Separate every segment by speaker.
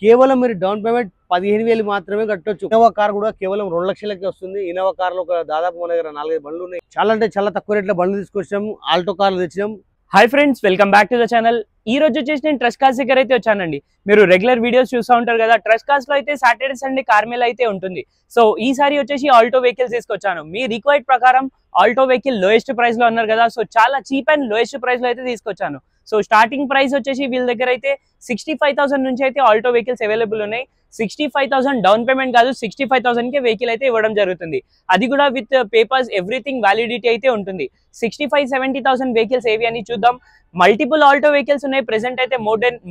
Speaker 1: కేవలం మీరు down payment 15,000 మాత్రమే కట్టొచ్చు. ఇన్నోవా కార్ కూడా కేవలం 2 లక్షలకే వస్తుంది. ఇన్నోవా కార్లో ఒక దాదాపు మన దగ్గర 4-5 బండ్లు ఉన్నాయి. చాలా అంటే చాలా తక్కువ రేట్లో బండ్లు తీసుకొచ్చాము. ఆల్టో కార్లు తెచ్చినాం.
Speaker 2: Hi friends, welcome back to the channel. ఈ రోజు వచ్చేసి నేను ట్రస్ట్ కార్స్ దగ్గర అయితే వచ్చానండి. మీరు రెగ్యులర్ వీడియోస్ చూస్తూ ఉంటారు కదా, ట్రస్ట్ కార్స్ లో అయితే సాటర్డే సండే కార్ మేళ అయితే ఉంటుంది. సో ఈసారి వచ్చేసి ఆల్టో వెహికల్స్ తీసుకొచ్చాను. మీ రిక్వైర్డ్ ప్రకారం ఆల్టో వెహికల్ లోయెస్ట్ ప్రైస్ లో ఉన్నారు కదా, సో చాలా చీప్ అండ్ లోయెస్ట్ ప్రైస్ లో అయితే తీసుకొచ్చాను. సో స్టార్టింగ్ ప్రైస్ వచ్చేసి వీళ్ళ దగ్గర అయితే 65,000 నుంచి అయితే ఆల్టో వెహికల్స్ అవైలబుల్ ఉన్నాయి. 65,000 డౌన్ పేమెంట్ కాదు, 65,000 కే వెహికల్ అయితే ఇవ్వడం జరుగుతుంది. అది కూడా విత్ పేపర్స్ ఎవ్రీథింగ్ వ్యాలిడిటీ అయితే ఉంటుంది. 65-70,000 వెహికల్స్ ఏవి అని చూద్దాం. మల్టిపుల్ ఆల్టో వెహికల్స్ ఉన్నాయి. ప్రెసెంట్ అయితే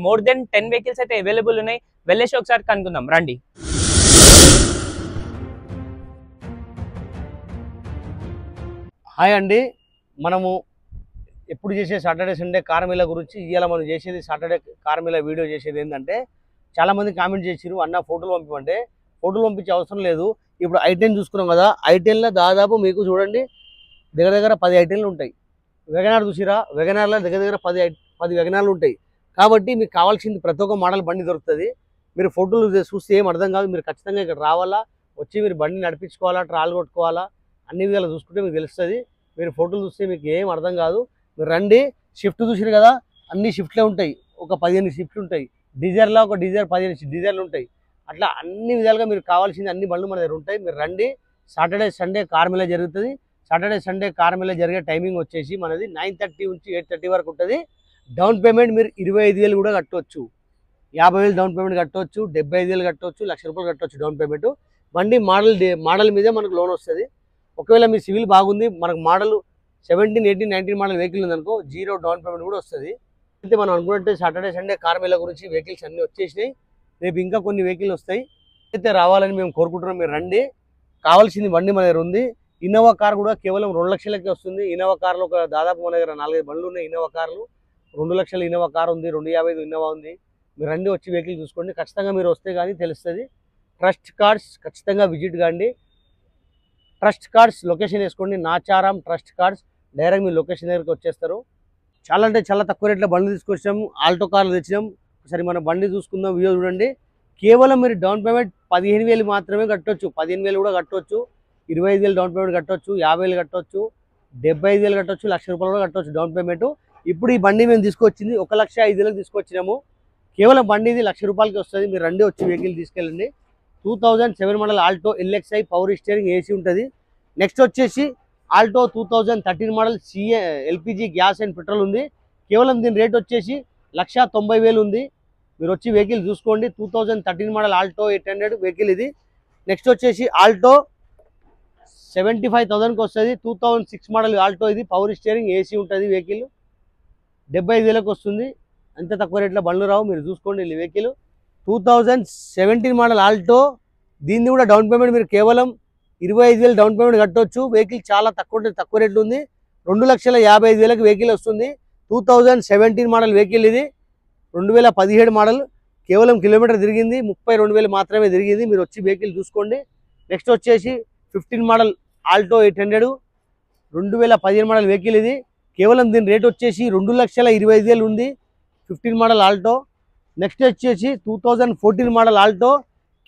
Speaker 2: మోర్ దెన్ 10 వెహికల్స్ అయితే అవైలబుల్ ఉన్నాయి. వెళ్ళేసి ఒకసారి కనుక్కుందాం రండి.
Speaker 1: హాయ్ అండి, మనము ఎప్పుడు చేసే సాటర్డే సండే కార్ మేళ గురించి ఇవాళ మనం చేసేది సాటర్డే కార్ మేళ వీడియో చేసేది ఏంటంటే, చాలామంది కామెంట్ చేసిరు అన్న ఫోటోలు పంపిమంటే. ఫోటోలు పంపించే అవసరం లేదు. ఇప్పుడు I10 చూసుకున్నాం కదా, I10లో దాదాపు మీకు చూడండి దగ్గర దగ్గర 10 I10లు ఉంటాయి. వెగనార్ చూసిరా, వెగనార్లో దగ్గర దగ్గర 10 వెగనార్లు ఉంటాయి. కాబట్టి మీకు కావాల్సింది ప్రతి ఒక్క మోడల్ బండి దొరుకుతుంది. మీరు ఫోటోలు చూస్తే ఏం అర్థం కాదు. మీరు ఖచ్చితంగా ఇక్కడ రావాలా, వచ్చి మీరు బండి నడిపించుకోవాలా, ట్రాల్ కొట్టుకోవాలా, అన్ని విధాలు చూసుకుంటే మీకు తెలుస్తుంది. మీరు ఫోటోలు చూస్తే మీకు ఏం అర్థం కాదు. మీరు రండి. షిఫ్ట్ చూసిరు కదా, అన్ని షిఫ్ట్లే ఉంటాయి. ఒక 15 షిఫ్ట్లు ఉంటాయి. డీజర్లో ఒక డీజర్ 15 డీజర్లు ఉంటాయి. అట్లా అన్ని విధాలుగా మీరు కావాల్సింది అన్ని బండ్లు మన దగ్గర ఉంటాయి. మీరు రండి. సాటర్డే సండే కార్ మేళ జరుగుతుంది. సాటర్డే సండే కార్ మేళ జరిగే టైమింగ్ వచ్చేసి మనది 9:30 నుంచి 8:30 వరకు ఉంటుంది. డౌన్ పేమెంట్ మీరు 25,000 కూడా కట్టవచ్చు. 50,000 డౌన్ పేమెంట్ కట్టవచ్చు, 75,000 కట్టవచ్చు, ₹1,00,000 కట్టవచ్చు డౌన్ పేమెంట్. బండి మోడల్ మీదే మనకు లోన్ వస్తుంది. ఒకవేళ మీ సివిల్ బాగుంది, మనకు మోడల్ 17, 18, 19 మోడల్ వెహికల్ ఉందనుకో, 0 డౌన్ పేమెంట్ కూడా వస్తుంది. అయితే మనం అనుకున్నట్టే సాటర్డే సండే కార్ మేళ గురించి వెహికల్స్ అన్నీ వచ్చేసినాయి. రేపు ఇంకా కొన్ని వెహికల్ వస్తాయి. అయితే రావాలని మేము కోరుకుంటున్నాం. మీరు రండి. కావాల్సింది బండి మన దగ్గర ఉంది. ఇన్నోవా కార్ కూడా కేవలం 2 లక్షలకే వస్తుంది. ఇన్నోవా కార్లో ఒక దాదాపు మన దగ్గర 4-5 బండ్లు ఉన్నాయి. ఇన్నోవా కార్లు 2 లక్షల ఇన్నోవా కార్ ఉంది, 250 ఇన్నోవా ఉంది. మీరు రండి, వచ్చి వెహికల్ చూసుకోండి. ఖచ్చితంగా మీరు వస్తే కానీ తెలుస్తుంది. ట్రస్ట్ కార్స్ ఖచ్చితంగా విజిట్ కాండి. ట్రస్ట్ కార్స్ లొకేషన్ వేసుకోండి, నాచారం ట్రస్ట్ కార్స్. డైరెక్ట్ మీ లొకేషన్ దగ్గరికి వచ్చేస్తారు. చాలా అంటే చాలా తక్కువ రేట్లో బండ్లు తీసుకొచ్చాము. ఆల్టో కార్లు తెచ్చినాం. ఒకసారి మన బండి చూసుకుందాం. వీడియో చూడండి. కేవలం మీరు డౌన్ పేమెంట్ 15,000 మాత్రమే కట్టవచ్చు. 15,000 కూడా కట్టవచ్చు. 25,000 డౌన్ పేమెంట్ కట్టవచ్చు, 50,000 కట్టవచ్చు, 75,000 కట్టవచ్చు, ₹1,00,000 కూడా కట్టవచ్చు డౌన్ పేమెంట్. ఇప్పుడు ఈ బండి మేము తీసుకొచ్చింది 1,05,000 తీసుకొచ్చినాము. కేవలం బండి ఇది ₹1,00,000కి వస్తుంది. మీరు రండి, వచ్చి వెహికల్ తీసుకెళ్ళండి. 2007 model Alto LXi power steering AC ఉంటుంది. నెక్స్ట్ వచ్చేసి Alto 2013 model LPG gas and petrol ఉంది. కేవలం దీని రేట్ వచ్చేసి 1,90,000 ఉంది. మీరు వచ్చి వెహికల్ చూసుకోండి. 2013 మోడల్ ఆల్టో 800 వెహికల్ ఇది. నెక్స్ట్ వచ్చేసి ఆల్టో 75,000కి వస్తుంది. 2006 మోడల్ ఆల్టో ఇది పవర్ స్టీరింగ్ ఏసీ ఉంటుంది. వెహికల్ 75,000కి వస్తుంది. అంత తక్కువ రేట్లో బండ్లు రావు. మీరు చూసుకోండి ఈ వెహికల్. 2017 మోడల్ ఆల్టో, దీన్ని కూడా డౌన్ పేమెంట్ మీరు కేవలం 25,000 డౌన్ పేమెంట్ కట్టవచ్చు. వెహికల్ చాలా తక్కువ రేట్లు ఉంది. 2,55,000కి వెహికల్ వస్తుంది. 2017 మోడల్ వెహికల్ ఇది. 2017 మోడల్. కేవలం కిలోమీటర్ తిరిగింది 32,000 మాత్రమే తిరిగింది. మీరు వచ్చి వెహికల్ చూసుకోండి. నెక్స్ట్ వచ్చేసి 15 మోడల్ ఆల్టో 800, 2015 మోడల్ వెహికల్ ఇది. కేవలం దీని రేట్ వచ్చేసి 2,25,000 ఉంది. 15 మోడల్ ఆల్టో. నెక్స్ట్ వచ్చేసి 2014 మోడల్ ఆల్టో.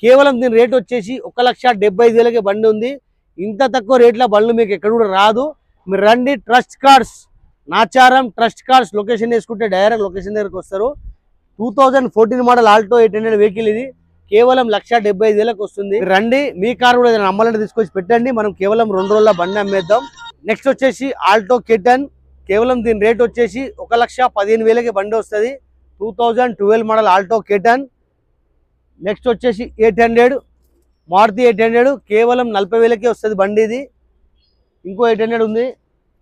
Speaker 1: కేవలం దీని రేట్ వచ్చేసి 1,75,000కి బండి ఉంది. ఇంత తక్కువ రేట్ల బండ్లు మీకు ఎక్కడ కూడా రాదు. మీరు రండి. Trust cars, Nacharam trust cars location వేసుకుంటే డైరెక్ట్ లొకేషన్ దగ్గరకు వస్తారు. 2014 మోడల్ ఆల్టో 800 వెహికల్ ఇది. కేవలం 1,75,000కి వస్తుంది. రండి. మీ కార్ కూడా ఏదైనా అమ్మాలంటే తీసుకొచ్చి పెట్టండి. మనం కేవలం 2 రోజుల బండి అమ్మేద్దాం. నెక్స్ట్ వచ్చేసి ఆల్టో K10. కేవలం దీని రేట్ వచ్చేసి 1,15,000కి బండి వస్తుంది. 2012 మోడల్ ఆల్టో K10. నెక్స్ట్ వచ్చేసి 800 మారుతి 800. కేవలం 40,000కి వస్తుంది బండి ఇది. ఇంకో 800 ఉంది,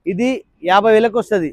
Speaker 1: ఇది 50,000కి వస్తుంది.